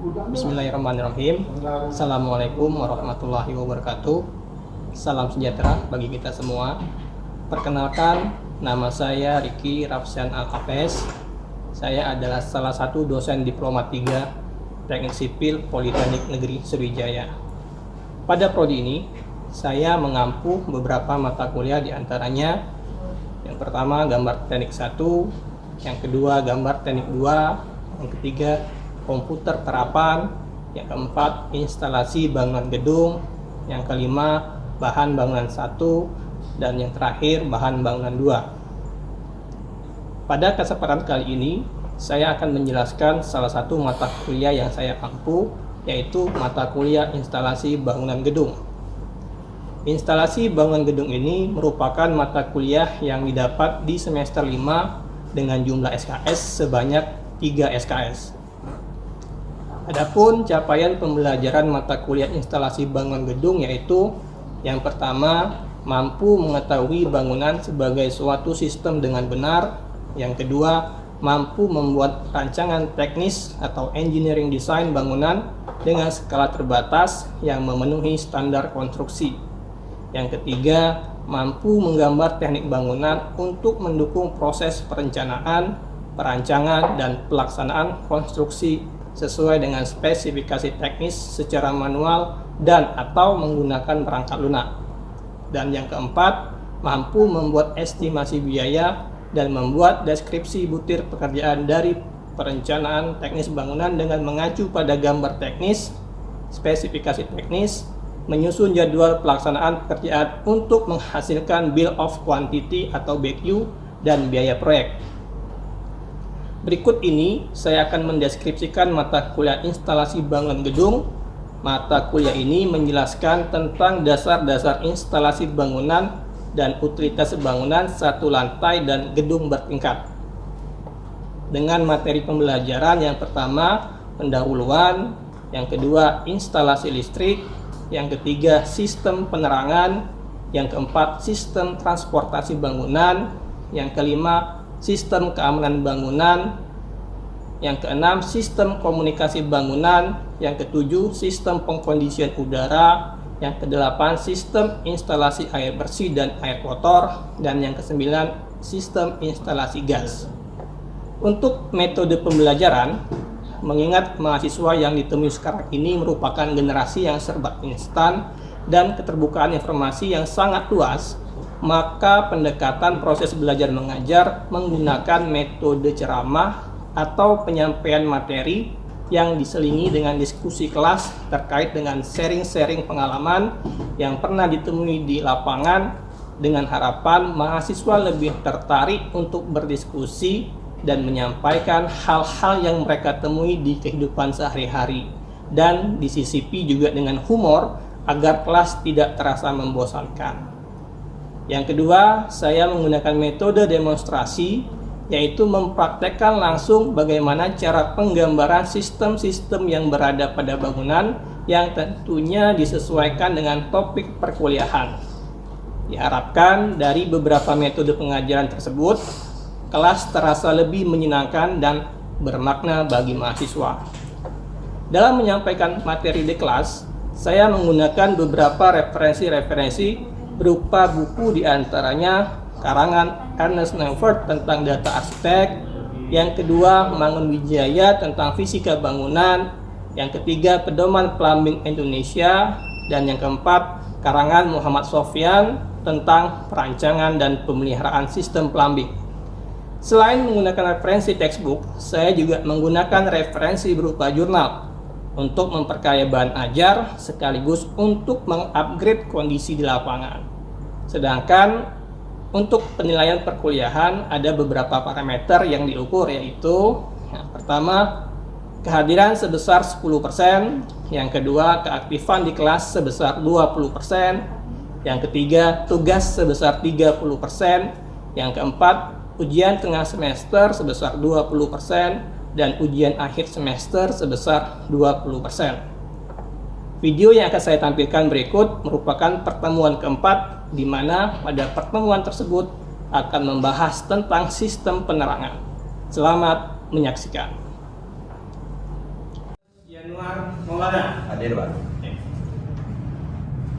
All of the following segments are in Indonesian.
Bismillahirrahmanirrahim. Assalamualaikum warahmatullahi wabarakatuh. Salam sejahtera bagi kita semua. Perkenalkan, nama saya Riki Rafsan Al-Hafez. Saya adalah salah satu dosen Diploma 3 Teknik Sipil Politeknik Negeri Sriwijaya. Pada prodi ini, saya mengampu beberapa mata kuliah, diantaranya yang pertama gambar teknik 1, yang kedua gambar teknik 2, yang ketiga komputer terapan, yang keempat instalasi bangunan gedung, yang kelima bahan bangunan 1, dan yang terakhir bahan bangunan 2. Pada kesempatan kali ini saya akan menjelaskan salah satu mata kuliah yang saya ampu, yaitu mata kuliah instalasi bangunan gedung. Instalasi bangunan gedung ini merupakan mata kuliah yang didapat di semester 5 dengan jumlah SKS sebanyak 3 SKS. Adapun capaian pembelajaran mata kuliah instalasi bangunan gedung yaitu yang pertama, mampu mengetahui bangunan sebagai suatu sistem dengan benar. Yang kedua, mampu membuat rancangan teknis atau engineering design bangunan dengan skala terbatas yang memenuhi standar konstruksi. Yang ketiga, mampu menggambar teknik bangunan untuk mendukung proses perencanaan, perancangan, dan pelaksanaan konstruksi sesuai dengan spesifikasi teknis secara manual dan atau menggunakan perangkat lunak. Dan yang keempat, mampu membuat estimasi biaya dan membuat deskripsi butir pekerjaan dari perencanaan teknis bangunan dengan mengacu pada gambar teknis, spesifikasi teknis, menyusun jadwal pelaksanaan pekerjaan untuk menghasilkan bill of quantity atau BQ, dan biaya proyek. Berikut ini saya akan mendeskripsikan mata kuliah instalasi bangunan gedung. Mata kuliah ini menjelaskan tentang dasar-dasar instalasi bangunan dan utilitas bangunan satu lantai dan gedung bertingkat. Dengan materi pembelajaran yang pertama, pendahuluan, yang kedua instalasi listrik, yang ketiga sistem penerangan, yang keempat sistem transportasi bangunan, yang kelima sistem keamanan bangunan, yang keenam sistem komunikasi bangunan, yang ketujuh sistem pengkondisian udara, yang kedelapan sistem instalasi air bersih dan air kotor, dan yang kesembilan sistem instalasi gas. Untuk metode pembelajaran, mengingat mahasiswa yang ditemui sekarang ini merupakan generasi yang serba instan dan keterbukaan informasi yang sangat luas, maka pendekatan proses belajar mengajar menggunakan metode ceramah atau penyampaian materi yang diselingi dengan diskusi kelas terkait dengan sharing-sharing pengalaman yang pernah ditemui di lapangan, dengan harapan mahasiswa lebih tertarik untuk berdiskusi dan menyampaikan hal-hal yang mereka temui di kehidupan sehari-hari, dan disisipi juga dengan humor agar kelas tidak terasa membosankan. Yang kedua, saya menggunakan metode demonstrasi, yaitu mempraktekkan langsung bagaimana cara penggambaran sistem-sistem yang berada pada bangunan yang tentunya disesuaikan dengan topik perkuliahan. Diharapkan dari beberapa metode pengajaran tersebut, kelas terasa lebih menyenangkan dan bermakna bagi mahasiswa. Dalam menyampaikan materi di kelas, saya menggunakan beberapa referensi-referensi berupa buku, diantaranya karangan Ernest Nevert tentang data arsitek, yang kedua Mangun Wijaya tentang fisika bangunan, yang ketiga Pedoman Plumbing Indonesia, dan yang keempat karangan Muhammad Sofyan tentang perancangan dan pemeliharaan sistem plumbing. Selain menggunakan referensi textbook, saya juga menggunakan referensi berupa jurnal untuk memperkaya bahan ajar sekaligus untuk mengupgrade kondisi di lapangan. Sedangkan untuk penilaian perkuliahan ada beberapa parameter yang diukur, yaitu yang pertama kehadiran sebesar 10%, yang kedua keaktifan di kelas sebesar 20%, yang ketiga tugas sebesar 30%, yang keempat ujian tengah semester sebesar 20%, dan ujian akhir semester sebesar 20%. Video yang akan saya tampilkan berikut merupakan pertemuan keempat, di mana pada pertemuan tersebut akan membahas tentang sistem penerangan. Selamat menyaksikan. Januari Maulana? Hadir, Pak.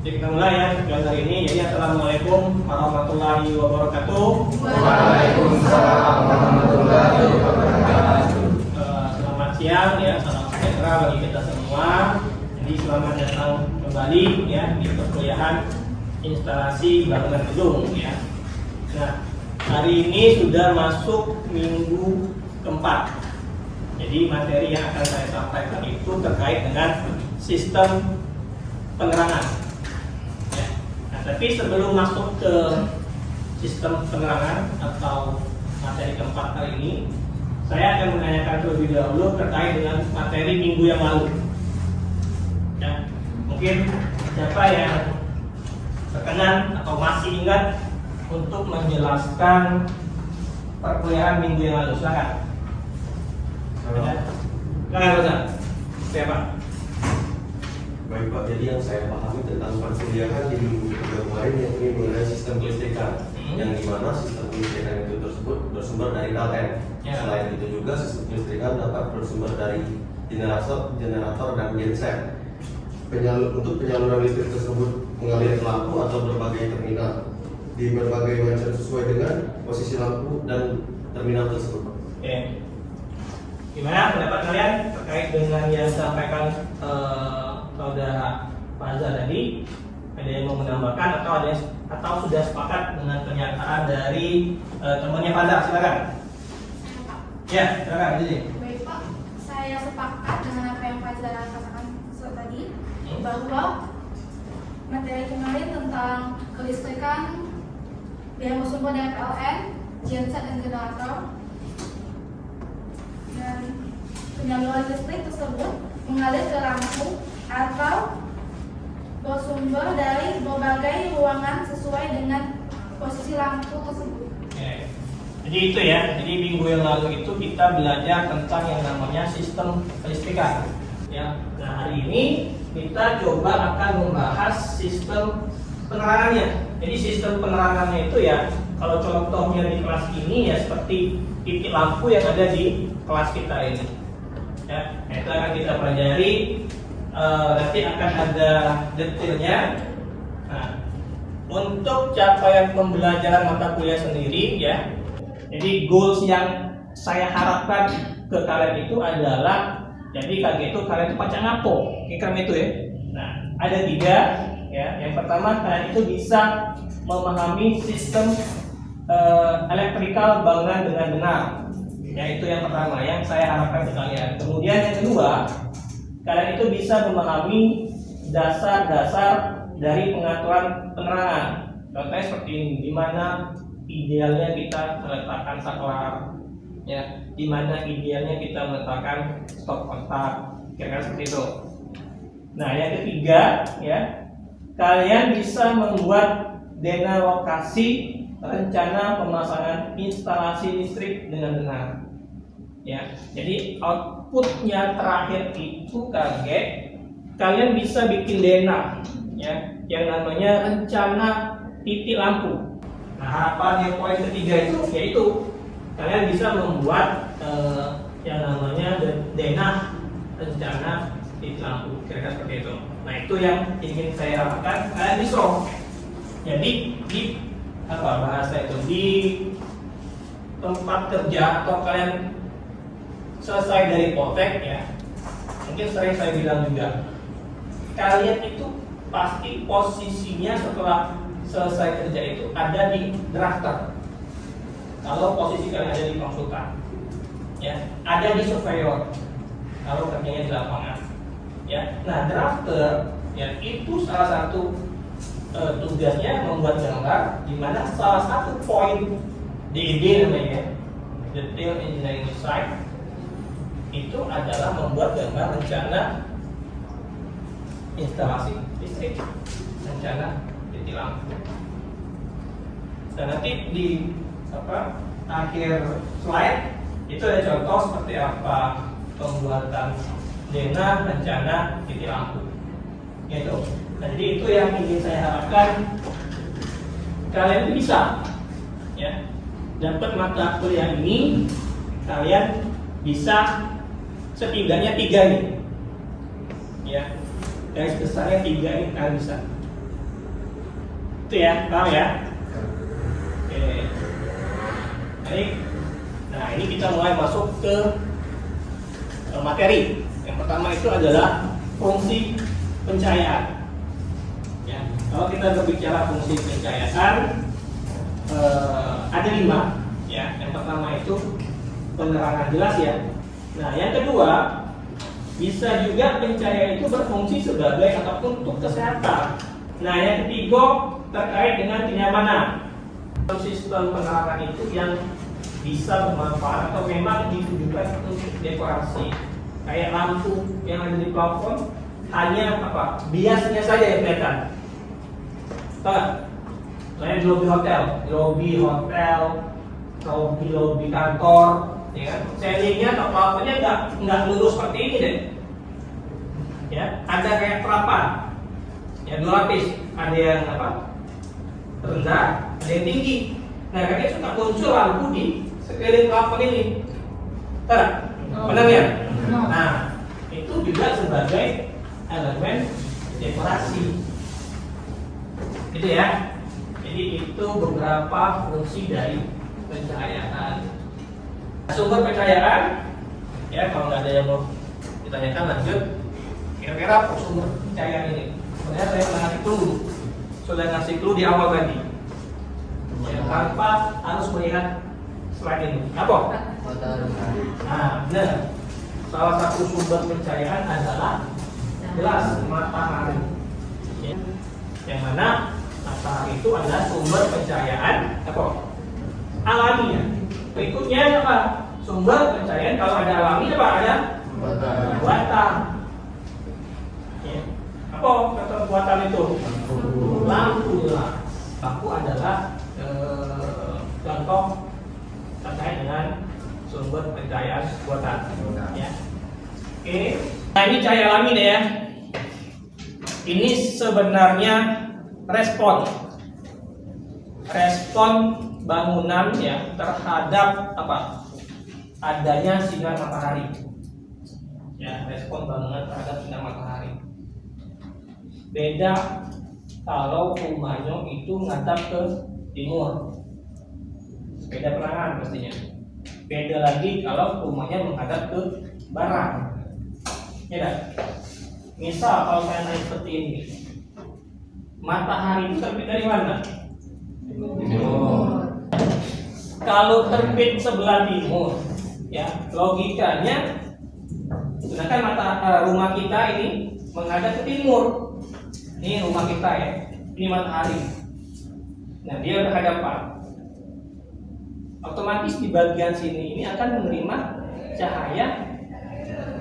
Jadi kita mulai ya tujuan hari ini. Jadi assalamualaikum warahmatullahi wabarakatuh. Waalaikumsalam warahmatullahi wabarakatuh. Selamat siang ya, salam sejahtera bagi kita semua. Jadi selamat datang kembali ya di perkuliahan instalasi bangunan gedung ya. Nah, hari ini sudah masuk minggu keempat. Jadi materi yang akan saya sampaikan itu terkait dengan sistem penerangan. Ya. Nah, tapi sebelum masuk ke sistem penerangan atau materi keempat kali ini, saya akan menanyakan terlebih dahulu terkait dengan materi minggu yang lalu. Ya, mungkin siapa yang terkenan atau masih ingat untuk menjelaskan perkuliahan minggu yang lalu? Silakan. Silakan, Ustaz. Siapa? Baik, Pak. Jadi yang saya pahami tentang perkuliahan di minggu kemarin yang ini mengenai sistem kelistrikan, yang dimana sistem kelistrikan itu tersebut bersumber dari PLN. Ya. Selain itu juga sistem kelistrikan dapat bersumber dari generator dan genset. Untuk penyaluran listrik tersebut mengalir ke lampu atau berbagai terminal di berbagai macam sesuai dengan posisi lampu dan terminal tersebut. Oke. Gimana pendapat kalian terkait dengan yang disampaikan saudara Faza tadi? Ada yang mau menambahkan atau sudah sepakat dengan pernyataan dari temannya Faza? Silakan. Ya, silakan. Jadi. Baik Pak, saya sepakat dengan apa yang Faza katakan tadi, bahwa materi kemarin tentang kelistrikan yang bersumber dari PLN, genset dan generator, dan penyaluran listrik tersebut mengalir ke lampu atau bersumber dari berbagai ruangan sesuai dengan posisi lampu tersebut. Oke. Jadi itu ya. Jadi minggu yang lalu itu kita belajar tentang yang namanya sistem kelistrikan. Ya. Nah, hari ini kita coba akan membahas sistem penerangannya. Jadi sistem penerangannya itu ya, kalau contohnya di kelas ini ya seperti titik lampu yang ada di kelas kita ini. Ya, itu akan kita pelajari. Nanti akan ada detailnya. Nah, untuk capaian pembelajaran mata kuliah sendiri ya. Jadi goals yang saya harapkan ke kalian itu adalah, jadi kaget itu kalian itu pacang ngapo, kira itu ya. Nah, ada 3 ya. Yang pertama, kalian itu bisa memahami sistem elektrikal bangunan dengan benar. Ya, itu yang pertama yang saya harapkan ke kalian. Kemudian yang kedua, kalian itu bisa memahami dasar-dasar dari pengaturan penerangan. Contohnya seperti ini, di mana idealnya kita meletakkan saklar, ya, di mana idealnya kita meletakkan stop kontak, kira-kira seperti itu. Nah, yang ketiga, ya, kalian bisa membuat dena lokasi rencana pemasangan instalasi listrik dengan benar. Ya, jadi outputnya terakhir itu kalian bisa bikin dena, ya, yang namanya rencana titik lampu. Nah, harapan yang poin ketiga itu yaitu kalian bisa membuat yang namanya dena rencana titik lampu, kira-kira seperti itu. Nah, itu yang ingin saya harapkan kalian bisa. Jadi di bahasa itu di tempat kerja atau kalian selesai dari potek ya, mungkin sering saya bilang juga, kalian itu pasti posisinya setelah selesai kerja itu ada di drafter. Kalau posisi kalian ada di konsultan, ya, ada di surveyor. Kalau kerjanya di lapangan, ya. Nah, drafter ya itu salah satu tugasnya membuat gambar, di mana salah satu poin DED namanya, Detail Engineering Design, itu adalah membuat gambar rencana instalasi listrik, rencana titik lampu. Dan nanti di akhir slide itu ada contoh seperti apa pembuatan dena rencana titik lampu, gitu. Nah, jadi itu yang ingin saya harapkan kalian bisa, ya, dapat mata kuliah ini kalian bisa setidaknya 3 nih, ya. Garis besarnya 3 ini kalian bisa. Itu ya, paham ya? Oke. Baik. Nah, ini kita mulai masuk ke materi. Yang pertama itu adalah fungsi pencahayaan. Ya, kalau kita berbicara fungsi pencahayaan, ada 5. Ya, yang pertama itu penerangan jelas ya. Nah, yang kedua, bisa juga pencahayaan itu berfungsi sebagai ataupun untuk kesehatan. Nah, yang ketiga terkait dengan kenyamanan. Sistem penerangan itu yang bisa bermanfaat atau memang ditujukan untuk dekorasi. Kayak lampu yang ada di plafon hanya apa? Biasnya saja yang kelihatan. Tahu nggak? Kayak di lobby hotel, lobby kantor, ya kan? Ceilingnya atau plafonnya nggak lurus seperti ini deh. Ya, ada kayak perapan. Ya, 2 lapis. Ada yang apa? Rendah, ada yang tinggi. Nah, kadang suka muncul lampu di sekeliling plafon ini. Tahu? Benar ya? Nah, itu juga sebagai elemen dekorasi. Gitu ya. Jadi itu beberapa fungsi dari pencahayaan. Sumber pencahayaan, ya kalau nggak ada yang mau ditanyakan lanjut. Kira-kira apa sumber pencahayaan ini? Sebenarnya saya sudah ngasih clue di awal tadi. Ya, tanpa harus melihat slide ini. Apa? Nah, benar. Salah satu sumber pencahayaan adalah jelas matahari. Ya. Yang mana matahari itu adalah sumber pencahayaan apa? Alami ya. Berikutnya apa? Sumber pencahayaan kalau ada alami apa? Ada buatan. Ya. Apa kata buatan itu? Lampu lah. Lampu adalah contoh terkait dengan sumber pencahayaan buatan. Ya. Oke. Nah, ini cahaya alami deh ya. Ini sebenarnya respon bangunan ya terhadap apa? Adanya sinar matahari. Ya, respon bangunan terhadap sinar matahari. Beda kalau rumahnya itu ngadap ke timur. Beda penerangan pastinya. Beda lagi kalau rumahnya menghadap ke barat. Ya, misal kalau saya naik seperti ini, matahari itu terbit dari mana? Timur. Kalau terbit sebelah timur, ya logikanya, sedangkan rumah kita ini menghadap ke timur. Ini rumah kita ya, ini matahari. Nah, dia berhadapan. Otomatis di bagian sini ini akan menerima cahaya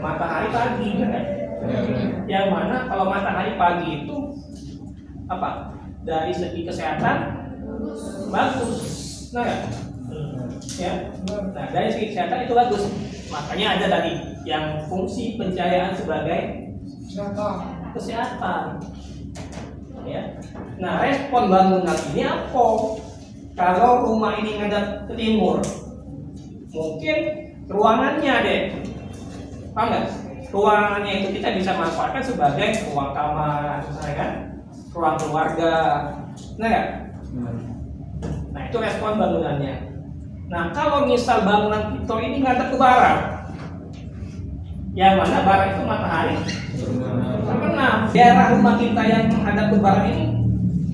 matahari pagi, kan? Yang mana kalau matahari pagi itu apa? Dari segi kesehatan bagus, nah ya. Nah, dari segi kesehatan itu bagus. Makanya ada tadi yang fungsi pencahayaan sebagai kesehatan. Ya. Nah, respon bangunan ini apa? Kalau rumah ini ngadap ke timur, mungkin ruangannya deh, paham nggak? Ruangannya itu kita bisa manfaatkan sebagai ruang kamar, misalnya kan, ruang keluarga, nah nggak? Nah, itu respon bangunannya. Nah, kalau misal bangunan kita ini ngadap ke barat, yang mana barat itu matahari terbenam. Daerah rumah kita yang menghadap ke barat ini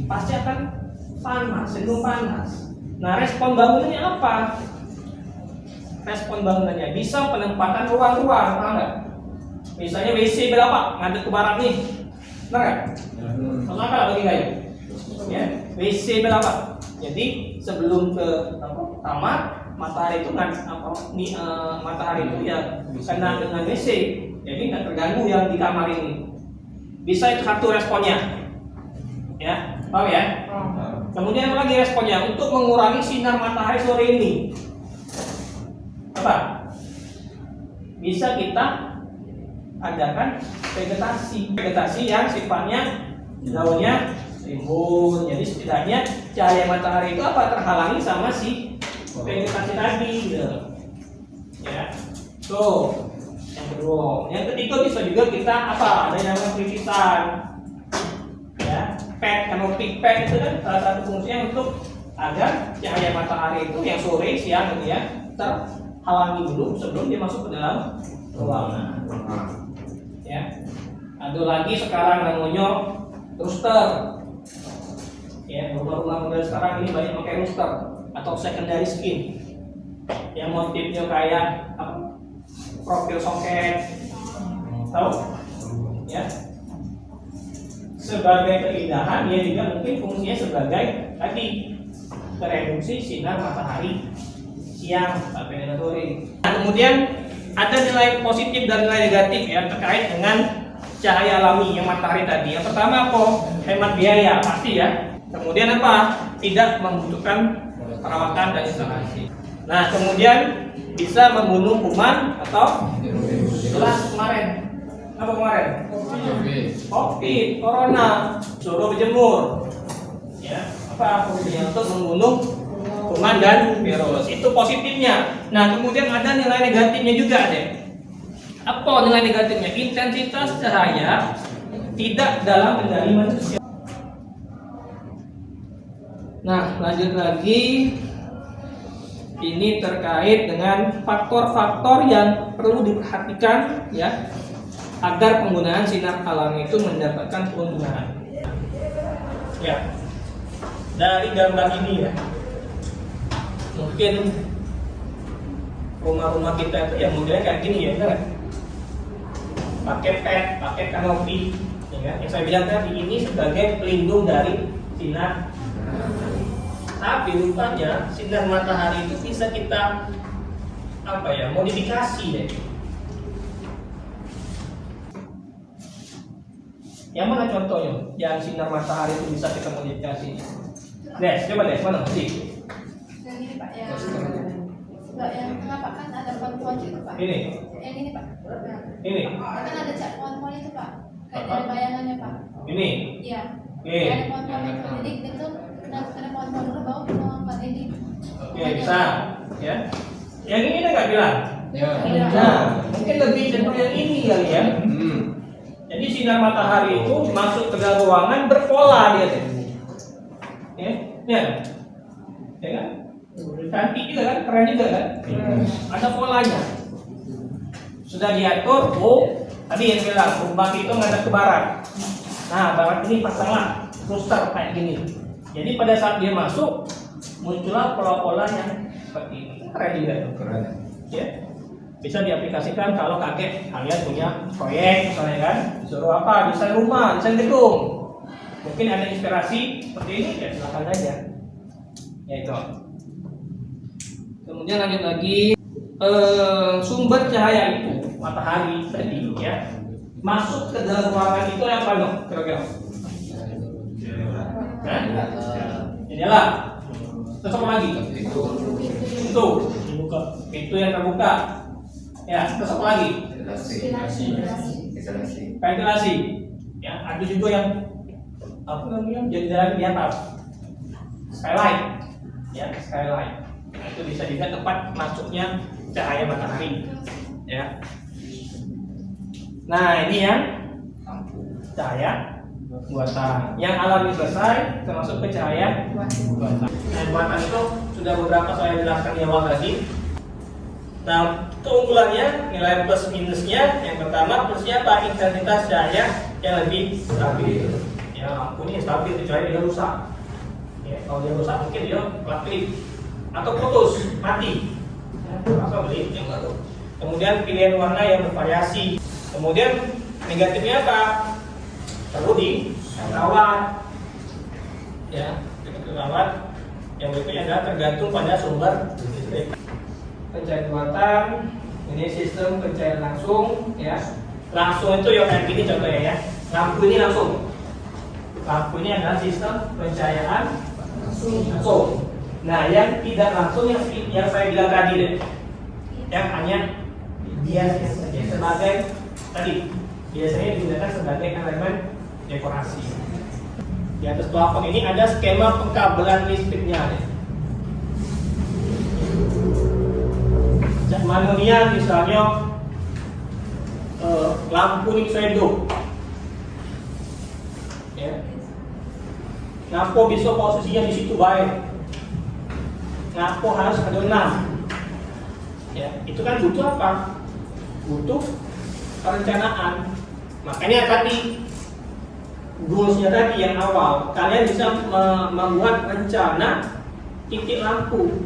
pasti akan panas, cenderung panas. Nah, respon bangunannya apa? Respon bangunannya bisa penempatan ruang-ruang, paham nggak? Misalnya WC berapa? Ngadep ke barat nih, benar nggak? Masuk akal bagi kayu? Ya, WC berapa? Jadi sebelum ke kamar, matahari itu matahari itu ya kena dengan WC, jadi nggak terganggu yang di kamar ini. Bisa itu satu responnya, ya, paham ya? Kemudian apa lagi responnya? Untuk mengurangi sinar matahari sore ini, apa? Bisa kita adakan vegetasi yang sifatnya daunnya rimbun. Jadi setidaknya cahaya matahari itu apa? Terhalangi sama si vegetasi tadi, gitu. Ya. Tuh, yang Belum. Yang ketiga bisa juga kita apa? Ada yang namanya pelitisan. Ya, pad, kanopi pad itu kan salah satu fungsinya untuk agar cahaya matahari itu yang sore, siang gitu ya terhalangi dulu sebelum dia masuk ke dalam ruangan. Ya, ada lagi sekarang namanya rooster. Ya, rumah-rumah model sekarang ini banyak pakai rooster atau secondary skin yang motifnya kayak apa? Profil soket, tahu? Ya, sebagai keindahan dia juga mungkin fungsinya sebagai tadi mereduksi sinar matahari siang sampai dengan sore. Nah, kemudian ada nilai positif dan nilai negatif ya terkait dengan cahaya alami yang matahari tadi. Yang pertama apa? Hemat biaya pasti ya. Kemudian apa? Tidak membutuhkan perawatan dan instalasi. Nah, kemudian bisa membunuh kuman atau jelas kemarin apa kemarin? COVID, corona, suruh berjemur. Ya, apa fungsinya untuk membunuh kuman dan virus. Itu positifnya. Nah, kemudian ada nilai negatifnya juga deh. Apa nilai negatifnya? Intensitas cahaya tidak dalam kendali manusia. Nah, lanjut lagi. Ini terkait dengan faktor-faktor yang perlu diperhatikan ya agar penggunaan sinar alami itu mendapatkan keuntungan. Ya, dari gambar ini ya, mungkin rumah-rumah kita itu yang modelnya kayak gini ya, benar? Pakai pad, pakai kanopi, ya kan? Yang saya bilang tadi ini sebagai pelindung dari sinar. Tapi rupanya sinar matahari itu bisa kita apa ya, modifikasi deh. Yang mana contohnya? Yang sinar matahari itu bisa kita modifikasi. Des, coba Des, mana sih? Yang ini Pak, yang tengah Pak kan ada pohon-pohon itu Pak. Ini. Yang ini Pak. Ini. Kan ada cat pohon-pohon itu Pak. Kayak dari bayangannya Pak. Ini. Iya. Oke. Ada pohon-pohon itu. Jadi itu ada pohon-pohon dulu baru kita ngangkat ini. Oke, bisa. Ya. Yang ini ada nggak bilang? Ya. Nah, mungkin lebih cenderung yang ini kali ya. Jadi sinar matahari itu masuk ke dalam ruangan berpola dia deh. Ya, ya kan? Cantik juga kan, keren juga kan? Ada polanya. Sudah diatur. Oh, tadi yang bilang rumah itu ngadep ke barat. Nah, barat ini pasanglah rooster kayak gini. Jadi pada saat dia masuk muncullah pola-pola yang seperti ini. Keren juga tuh. Keren. Ya. Bisa diaplikasikan kalau kaget kalian punya proyek misalnya kan, disuruh apa, desain rumah, desain gedung, mungkin ada inspirasi seperti ini ya silakan aja ya itu. Kemudian lanjut lagi, sumber cahaya itu matahari tadi ya masuk ke dalam ruangan itu yang apa dong kira-kira? Jendela. Terus apa lagi? Pintu dibuka, pintu yang terbuka. Ya, terus apa lagi? Ventilasi. Ya, ada juga yang apa namanya? Jendela di atas. Skylight. Ya, skylight. Nah, itu bisa juga tempat masuknya cahaya matahari. Ya. Nah, ini yang cahaya buatan. Yang alami selesai termasuk ke cahaya buatan. Nah, buatan itu sudah beberapa saya jelaskan di awal tadi. Nah, keunggulannya nilai plus minusnya yang pertama plusnya apa? Intensitas cahaya yang lebih stabil. Ya, lampu ini stabil kecuali dia rusak. Ya, kalau dia rusak mungkin dia kelap-kelip atau putus, mati. Ya, maka beli yang baru. Kemudian pilihan warna yang bervariasi. Kemudian negatifnya apa? Perlu dirawat. Ya, dirawat. Yang berikutnya adalah tergantung pada sumber listrik. Pencairan buatan, ini sistem pencairan langsung, ya. Langsung itu yang kayak gini contohnya ya. Lampu ini langsung. Lampu ini adalah sistem pencahayaan langsung. Nah, yang tidak langsung yang saya bilang tadi deh, yang hanya biasa saja sebagai tadi biasanya digunakan sebagai elemen dekorasi. Di atas plafon ini ada skema pengkabelan listriknya deh. Cat manunia misalnya lampu ini saya hidup. Ya. Ngapa bisa posisinya di situ baik? Ngapa harus ada 6? Ya, itu kan butuh apa? Butuh perencanaan. Makanya tadi goalsnya tadi yang awal, kalian bisa membuat rencana titik lampu.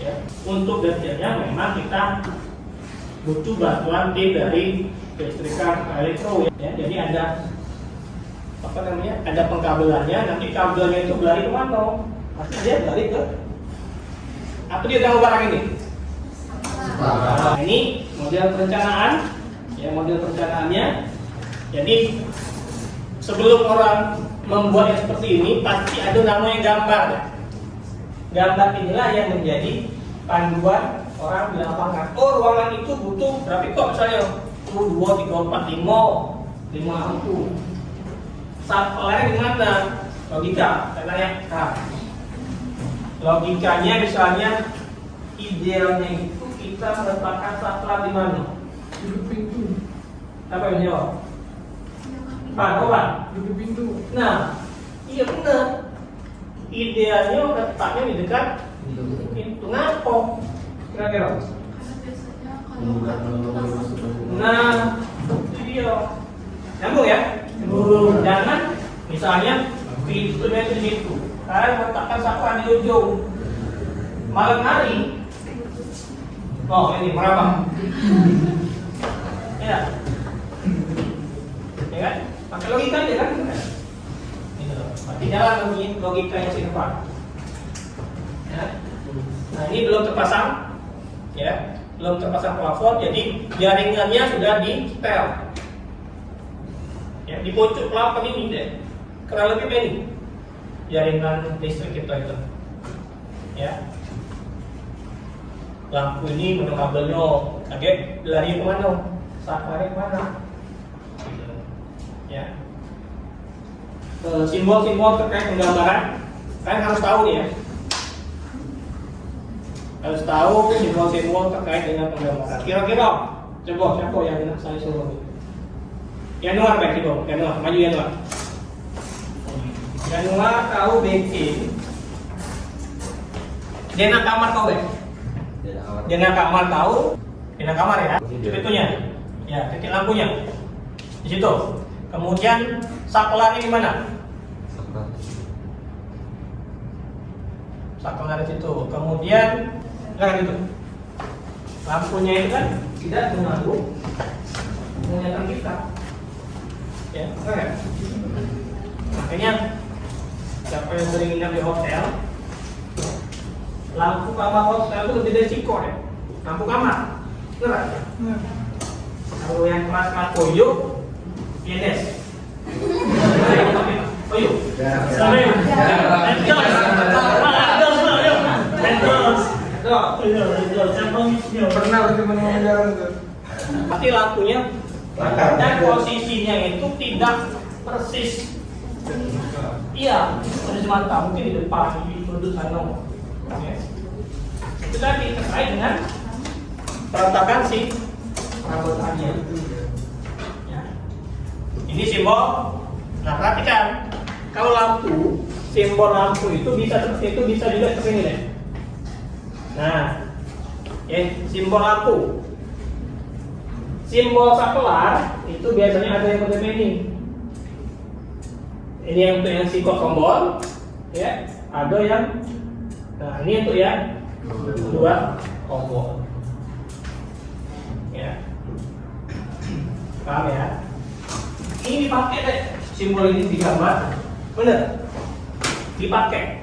Ya, untuk detailnya memang kita butuh bantuan tim dari kelistrikan elektro. Ya, jadi ada apa namanya? Ada pengkabelannya. Nanti kabelnya itu berlari kemana? Pasti dia berlari ke apa dia tahu barang ini? Nah, ini model perencanaan. Ya, model perencanaannya. Jadi sebelum orang membuat yang seperti ini pasti ada namanya gambar. Gambar inilah yang menjadi panduan orang di lapangan. Oh, ruangan itu butuh berapa kok misalnya? 2, 3, 4, 5 lampu. Supply di mana? Logika. Saya tanya. Nah, logikanya misalnya idealnya itu kita meletakkan supply di mana? Di pintu. Apa yang jawab? Pak, Di pintu. nah, iya benar. Idealnya letaknya di dekat pintu. Ngapa? Kira-kira? Karena biasanya kalau Memudahkan pintu orang langsung masuk. Nah, itu dia. Nyambung ya? Jangan misalnya pintunya itu di situ. Kalian letakkan sampah di ujung. Malam hari, oh ini meraba. Ya, ya kan? Pakai logika aja kan? Ini loh. Berarti jalan logikanya si depan. Ya. Nah ini belum terpasang, ya, belum terpasang plafon. Jadi jaringannya sudah di setel. Ya, di pucuk plafon ini deh, kurang lebih ini jaringan listrik kita itu. Ya, lampu ini menurut kabelnya, kaget lari kemana? Safari kemana? Gitu. Ya. Simbol-simbol terkait penggambaran, kalian harus tahu nih ya. Harus tahu simbol-simbol terkait dengan penggambaran. Kira-kira, coba siapa yang saya suruh? Januar baik itu, Januar, maju Januar. Januar tahu baking. Dena kamar tahu baik. Dena kamar tahu. Dena kamar ya. Pintunya, ya titik lampunya di situ. Kemudian saklarnya di mana? Saklar di situ. Kemudian kan itu. Lampunya itu kan tidak mengganggu penglihatan kita. Ya, oke. Makanya siapa yang sering nginap di hotel, lampu kamar hotel itu lebih dari sikor ya. Lampu kamar, benar ya? Kalau yang kelas koyo, PNS. Koyo. Pernah teman-teman jalan tuh. Pasti lampunya dan posisinya itu tidak persis. Iya, persis mata mungkin di depan di sudut sana. Oke. Itu tadi terkait dengan perletakan si perabotannya. Ya. Ini simbol. Nah perhatikan, kalau lampu, simbol lampu itu bisa seperti itu, bisa juga seperti ini deh. Nah, ya, simbol lampu. Simbol saklar itu biasanya ada yang seperti ini. Ini yang untuk yang sikot tombol, ya. Ada yang, nah ini untuk yang dua tombol, ya. Paham ya? Ini dipakai deh, simbol ini digambar, bener? Dipakai.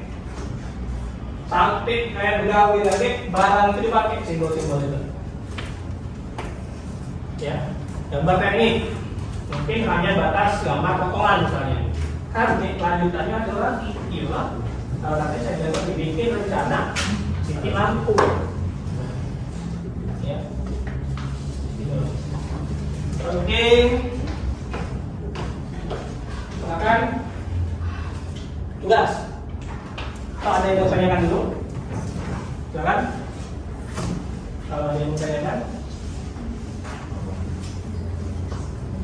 Sampai kayak begawi lagi, barang itu dipakai simbol-simbol itu. Ya, gambar kayak ini mungkin hanya batas gambar potongan misalnya. Kan lanjutannya ada lagi, gila. Kalau nanti saya dapat dibikin rencana titik lampu. Ya. Oke. Silakan. Tugas. Kalau ada yang mau tanyakan dulu, silakan. Kalau ada yang mau tanyakan.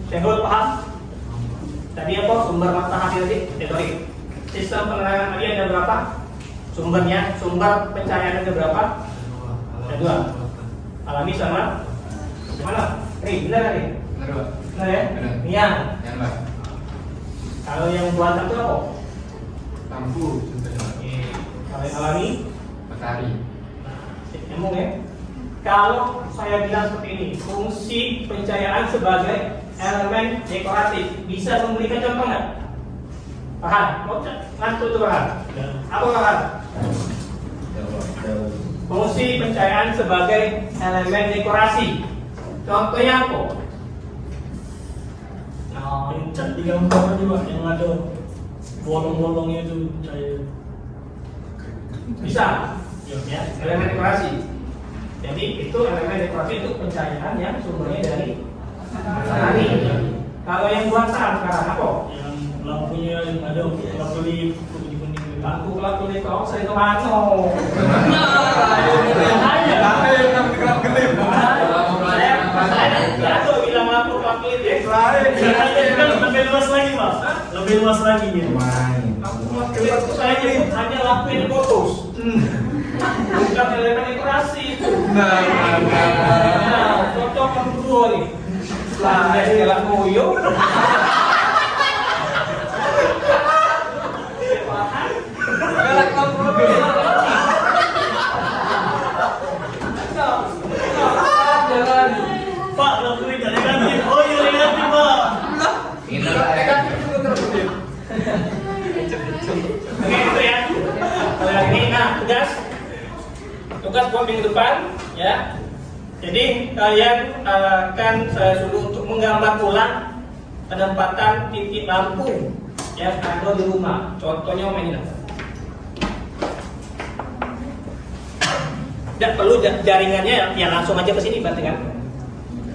Sehul paham? Tadi apa sumber matahari tadi? Sorry. Sistem penerangan tadi ada berapa? Sumbernya, sumber pencahayaan ada berapa? Ada 2. Alami sama mana? Benar kan nih? Benar ya? Yang. Kalau yang buatan itu apa? Lampu contohnya. Kalau yang alami? Matahari. Nyambung ya? Kalau saya bilang seperti ini, fungsi pencahayaan sebagai elemen dekoratif, bisa memberikan contoh nggak? Paham? Mau ngantuk tuh paham? Apa paham? Fungsi pencahayaan sebagai elemen dekorasi. Contohnya apa? Nah, yang cat di gambar tadi Pak, yang ada bolong-bolongnya itu cahaya. Bisa? Ya, elemen dekorasi. Jadi itu elemen dekorasi itu pencahayaan yang sumbernya dari matahari. Kalau yang buatan sekarang apa? Yang lampunya yang ada lampu di kuning. Lampu kelap-kelip kau saya ke mana? Saya tuh bilang lampu kelap-kelip ya. Lebih luas lagi Pak. Lebih luas lagi gitu. Lampu kelap-kelip itu saya nyebut hanya lampu yang fokus. Bukan elemen dekorasi. Nah, cocok yang kedua nih. Lah, kayak koyo. Pak, lampunya tidak negatif. Oh iya negatif Pak. Oke, itu ya. Kalau yang ini, nah tugas buat minggu depan, ya. Jadi kalian akan saya suruh untuk menggambar ulang penempatan titik lampu yang ada di rumah. Contohnya ini. Tidak perlu jaringannya, ya langsung aja ke sini berarti kan.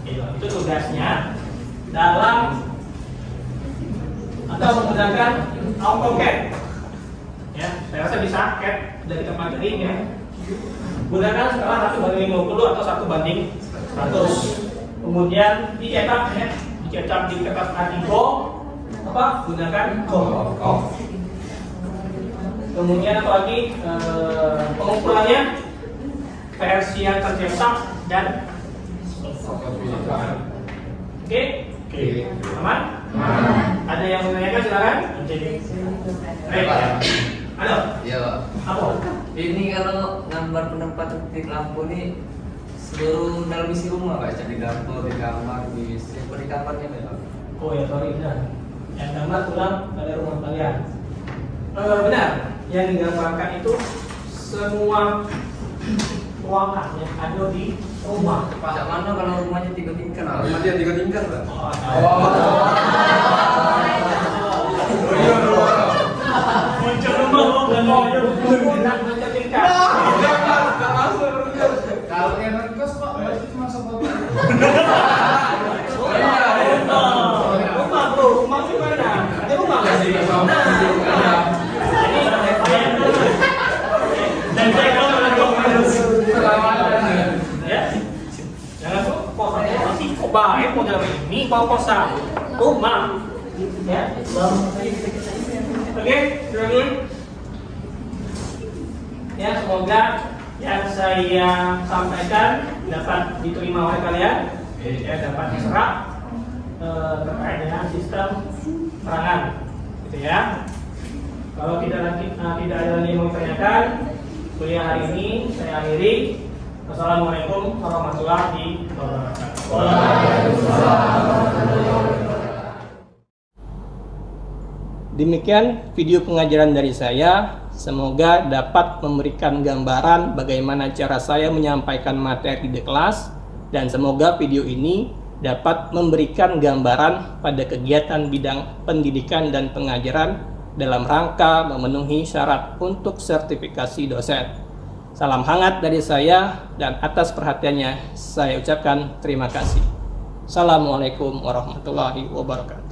Itu tugasnya dalam atau menggunakan AutoCAD. Ya, saya rasa bisa CAD dari tempat ini ya. Gunakan skala 1:50 atau 1:100. Kemudian dicetak ya, dicetak di kertas A3 apa? Gunakan GOP. Kemudian apa lagi? Pengumpulannya versi yang tercetak dan Oke? Aman? Ada yang menanyakan silakan. Baik. Halo. Iya Pak. Apa? Ini kalau gambar penempatan titik lampu ini seluruh dalam isi rumah Pak, jadi dapur, di kamar, di seperti kamarnya Pak. Oh ya, sorry benar. Yang gambar ulang pada rumah kalian. Benar. Yang digambarkan itu semua ruangan yang ada di rumah. Pak, mana kalau rumahnya 3 tingkat? Rumahnya 3 tingkat, Pak. Muncul rumah dan mau Enak macam tingkat. Kalau yang kos Pak, berarti cuma satu. Rumah bro, rumah di mana? Ada rumah nggak sih? dan saya kalau Ya, jangan tuh kosannya masih kok baik model ini mau kosan rumah. Ya, oke, silakan. Ya, semoga yang saya sampaikan dapat diterima oleh kalian, ya, dapat diserap terkait dengan sistem perangan, gitu ya. Kalau tidak ada lagi yang mau ditanyakan, kuliah hari ini saya akhiri. Wassalamualaikum warahmatullahi wabarakatuh. Demikian video pengajaran dari saya. Semoga dapat memberikan gambaran bagaimana cara saya menyampaikan materi di kelas, dan semoga video ini dapat memberikan gambaran pada kegiatan bidang pendidikan dan pengajaran dalam rangka memenuhi syarat untuk sertifikasi dosen. Salam hangat dari saya, dan atas perhatiannya saya ucapkan terima kasih. Assalamualaikum warahmatullahi wabarakatuh.